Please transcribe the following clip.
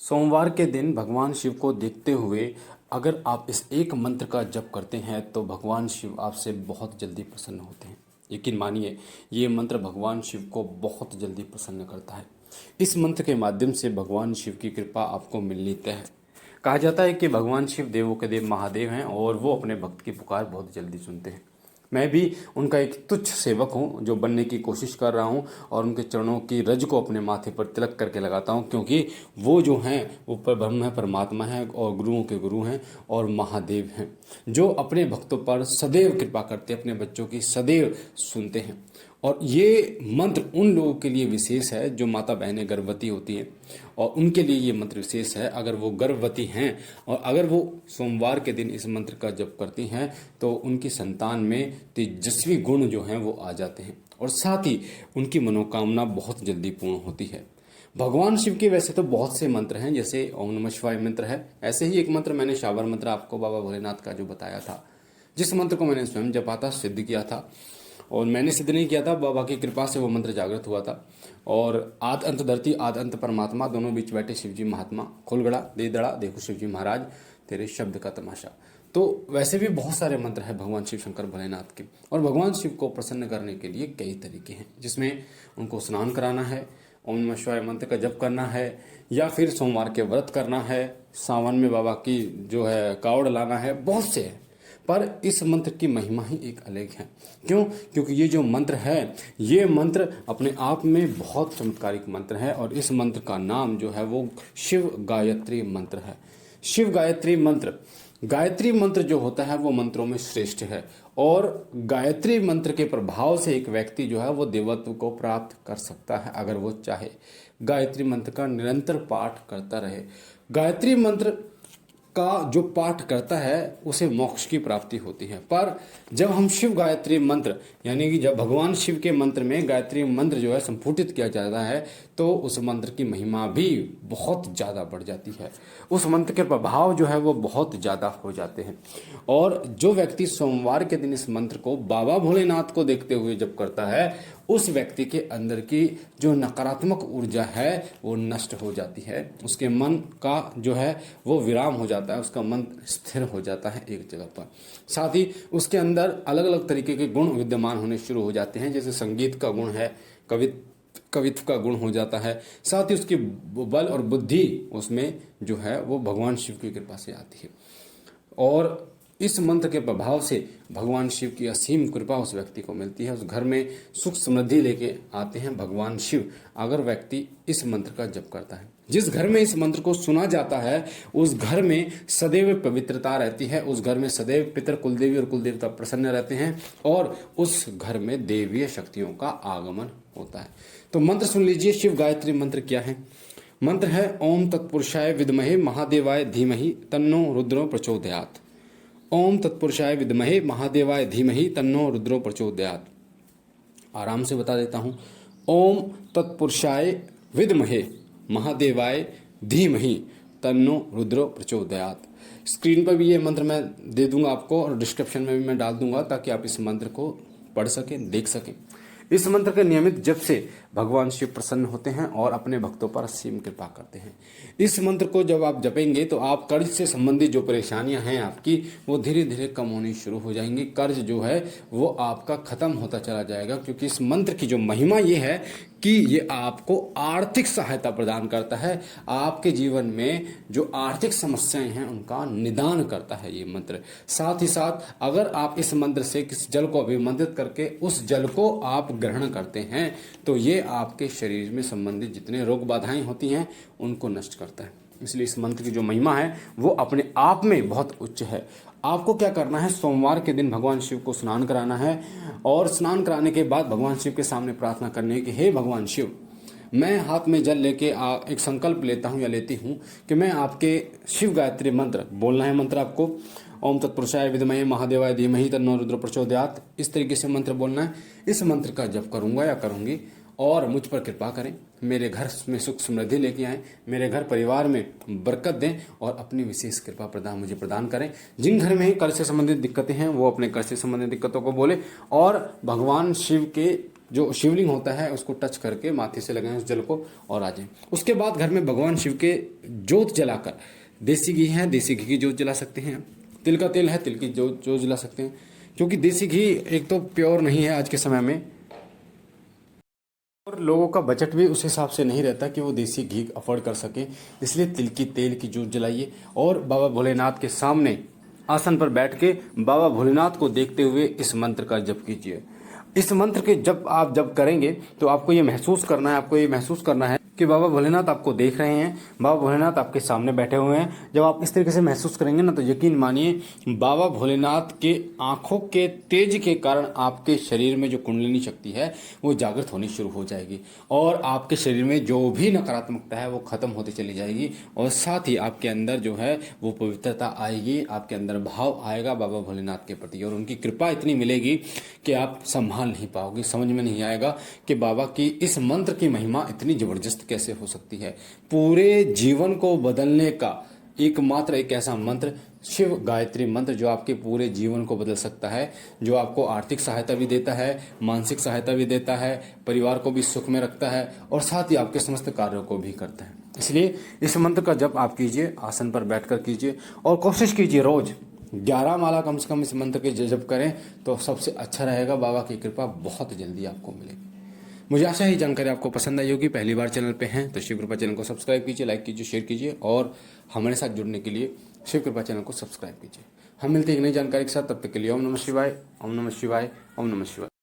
सोमवार के दिन भगवान शिव को देखते हुए अगर आप इस एक मंत्र का जप करते हैं तो भगवान शिव आपसे बहुत जल्दी प्रसन्न होते हैं। यकीन मानिए, ये मंत्र भगवान शिव को बहुत जल्दी प्रसन्न करता है। इस मंत्र के माध्यम से भगवान शिव की कृपा आपको मिलनी तय है। कहा जाता है कि भगवान शिव देवों के देव महादेव हैं और वो अपने भक्त की पुकार बहुत जल्दी सुनते हैं। मैं भी उनका एक तुच्छ सेवक हूँ जो बनने की कोशिश कर रहा हूँ और उनके चरणों की रज को अपने माथे पर तिलक करके लगाता हूँ, क्योंकि वो जो हैं वो ब्रह्म है, परमात्मा है और गुरुओं के गुरु हैं और महादेव हैं जो अपने भक्तों पर सदैव कृपा करते हैं, अपने बच्चों की सदैव सुनते हैं। और ये मंत्र उन लोगों के लिए विशेष है जो माता बहनें गर्भवती होती हैं और उनके लिए ये मंत्र विशेष है। अगर वो गर्भवती हैं और अगर वो सोमवार के दिन इस मंत्र का जप करती हैं तो उनकी संतान में तेजस्वी गुण जो हैं वो आ जाते हैं और साथ ही उनकी मनोकामना बहुत जल्दी पूर्ण होती है। भगवान शिव के वैसे तो बहुत से मंत्र हैं, जैसे ओम नमः शिवाय मंत्र है। ऐसे ही एक मंत्र मैंने शावर मंत्र आपको बाबा भोलेनाथ का जो बताया था, जिस मंत्र को मैंने स्वयं जपा था, सिद्ध किया था। और मैंने सिद्ध नहीं किया था, बाबा की कृपा से वो मंत्र जागृत हुआ था। और आद अंत धरती आद अंत परमात्मा, दोनों बीच बैठे शिवजी महात्मा, खोलगड़ा दे दड़ा देखो शिवजी महाराज तेरे शब्द का तमाशा। तो वैसे भी बहुत सारे मंत्र हैं भगवान शिव शंकर भोलेनाथ के। और भगवान शिव को प्रसन्न करने के लिए कई तरीके हैं, जिसमें उनको स्नान कराना है, ओम नमः शिवाय मंत्र का जप करना है, या फिर सोमवार के व्रत करना है, सावन में बाबा की जो है कावड़ लाना है, बहुत से हैं। पर इस मंत्र की महिमा ही एक अलग है। क्यों? क्योंकि ये जो मंत्र है, ये मंत्र अपने आप में बहुत चमत्कारिक मंत्र है और इस मंत्र का नाम जो है वो शिव गायत्री मंत्र है। शिव गायत्री मंत्र, गायत्री मंत्र जो होता है वो मंत्रों में श्रेष्ठ है और गायत्री मंत्र के प्रभाव से एक व्यक्ति जो है वो देवत्व को प्राप्त कर सकता है अगर वो चाहे। गायत्री मंत्र का निरंतर पाठ करता रहे। गायत्री मंत्र का जो पाठ करता है उसे मोक्ष की प्राप्ति होती है। पर जब हम शिव गायत्री मंत्र यानी कि जब भगवान शिव के मंत्र में गायत्री मंत्र जो है संपुटित किया जाता है तो उस मंत्र की महिमा भी बहुत ज़्यादा बढ़ जाती है। उस मंत्र के प्रभाव जो है वो बहुत ज़्यादा हो जाते हैं। और जो व्यक्ति सोमवार के दिन इस मंत्र को बाबा भोलेनाथ को देखते हुए जप करता है, उस व्यक्ति के अंदर की जो नकारात्मक ऊर्जा है वो नष्ट हो जाती है। उसके मन का जो है वो विराम हो जाता है, उसका मन स्थिर हो जाता है एक जगह पर। साथ ही उसके अंदर अलग अलग तरीके के गुण विद्यमान होने शुरू हो जाते हैं, जैसे संगीत का गुण है, कवित्व का गुण हो जाता है। साथ ही उसकी बल और बुद्धि उसमें जो है वो भगवान शिव की कृपा से आती है। और इस मंत्र के प्रभाव से भगवान शिव की असीम कृपा उस व्यक्ति को मिलती है। उस घर में सुख समृद्धि लेके आते हैं भगवान शिव अगर व्यक्ति इस मंत्र का जप करता है। जिस घर में इस मंत्र को सुना जाता है उस घर में सदैव पवित्रता रहती है, उस घर में सदैव पितर कुलदेवी और कुलदेवता प्रसन्न रहते हैं और उस घर में देवीय शक्तियों का आगमन होता है। तो मंत्र सुन लीजिए। शिव गायत्री मंत्र क्या है? मंत्र है ओम तत्पुरुषाय विद्महे महादेवाय धीमहि तन्नो रुद्रो प्रचोदयात्। ओम तत्पुरुषाय विद्महे महादेवाय धीमहि तन्नो रुद्रो प्रचोदयात्। आराम से बता देता हूँ। ओम तत्पुरुषाय विद्महे महादेवाय धीमहि तन्नो रुद्रो प्रचोदयात्। स्क्रीन पर भी ये मंत्र मैं दे दूंगा आपको और डिस्क्रिप्शन में भी मैं डाल दूंगा ताकि आप इस मंत्र को पढ़ सकें, देख सकें। इस मंत्र के नियमित जप से भगवान शिव प्रसन्न होते हैं और अपने भक्तों पर असीम कृपा करते हैं। इस मंत्र को जब आप जपेंगे तो आप कर्ज से संबंधित जो परेशानियां हैं आपकी वो धीरे धीरे कम होनी शुरू हो जाएंगी। कर्ज जो है वो आपका खत्म होता चला जाएगा, क्योंकि इस मंत्र की जो महिमा ये है कि ये आपको आर्थिक सहायता प्रदान करता है। आपके जीवन में जो आर्थिक समस्याएं हैं उनका निदान करता है ये मंत्र। साथ ही साथ अगर आप इस मंत्र से किसी जल को अभिमंत्रित करके उस जल को आप ग्रहण करते हैं तो ये आपके शरीर में संबंधित जितने रोग बाधाएं होती हैं उनको नष्ट करता है। इसलिए इस मंत्र की जो महिमा है वो अपने आप में बहुत उच्च है। आपको क्या करना है, सोमवार के दिन भगवान शिव को स्नान कराना है और स्नान कराने के बाद भगवान शिव के सामने प्रार्थना करनी है कि हे भगवान शिव, मैं हाथ में जल लेके एक संकल्प लेता हूँ या लेती हूँ कि मैं आपके शिव गायत्री मंत्र बोलना है। मंत्र आपको ओम तत्पुरुषाय विद्महे महादेवाय धीमहि तन्नो रुद्र प्रचोदयात्, इस तरीके से मंत्र बोलना है। इस मंत्र का जप करूंगा या करूंगी और मुझ पर कृपा करें, मेरे घर में सुख समृद्धि लेके आएँ, मेरे घर परिवार में बरकत दें और अपनी विशेष कृपा मुझे प्रदान करें। जिन घर में कर्ज से संबंधित दिक्कतें हैं वो अपने कर्ज से संबंधित दिक्कतों को बोले और भगवान शिव के जो शिवलिंग होता है उसको टच करके माथे से लगाएं उस जल को और आ जाएं। उसके बाद घर में भगवान शिव के जोत जलाकर, देसी घी है देसी घी की जोत जला सकते हैं, तिल का तेल है तिल की जोत जला सकते हैं, क्योंकि देसी घी एक तो प्योर नहीं है आज के समय में, और लोगों का बजट भी उस हिसाब से नहीं रहता कि वो देसी घी अफोर्ड कर सके। इसलिए तिल की तेल की जोत जलाइए और बाबा भोलेनाथ के सामने आसन पर बैठ के बाबा भोलेनाथ को देखते हुए इस मंत्र का जप कीजिए। इस मंत्र के जब करेंगे तो आपको ये महसूस करना है, आपको ये महसूस करना है कि बाबा भोलेनाथ आपको देख रहे हैं, बाबा भोलेनाथ आपके सामने बैठे हुए हैं। जब आप इस तरीके से महसूस करेंगे ना, तो यकीन मानिए बाबा भोलेनाथ के आंखों के तेज के कारण आपके शरीर में जो कुंडलिनी शक्ति है वो जागृत होनी शुरू हो जाएगी और आपके शरीर में जो भी नकारात्मकता है वो खत्म होती चली जाएगी और साथ ही आपके अंदर जो है वो पवित्रता आएगी, आपके अंदर भाव आएगा बाबा भोलेनाथ के प्रति और उनकी कृपा इतनी मिलेगी कि आप संभाल नहीं पाओगे, समझ में नहीं आएगा कि बाबा की इस मंत्र की महिमा इतनी जबरदस्त कैसे हो सकती है। पूरे जीवन को बदलने का एकमात्र एक ऐसा मंत्र शिव गायत्री मंत्र जो आपके पूरे जीवन को बदल सकता है, जो आपको आर्थिक सहायता भी देता है, मानसिक सहायता भी देता है, परिवार को भी सुख में रखता है और साथ ही आपके समस्त कार्यों को भी करता है। इसलिए इस मंत्र का जप आप कीजिए, आसन पर बैठकर कीजिए और कोशिश कीजिए रोज 11 माला कम से कम इस मंत्र के जप करें तो सबसे अच्छा रहेगा। बाबा की कृपा बहुत जल्दी आपको मिलेगी। मुझे आशा है ये जानकारी आपको पसंद आई होगी। पहली बार चैनल पे हैं तो शिव कृपा चैनल को सब्सक्राइब कीजिए, लाइक कीजिए, शेयर कीजिए और हमारे साथ जुड़ने के लिए शिव कृपा चैनल को सब्सक्राइब कीजिए। हम मिलते हैं एक नई जानकारी के साथ, तब तक के लिए ओम नमः शिवाय, ओम नमः शिवाय, ओम नमः शिवाय।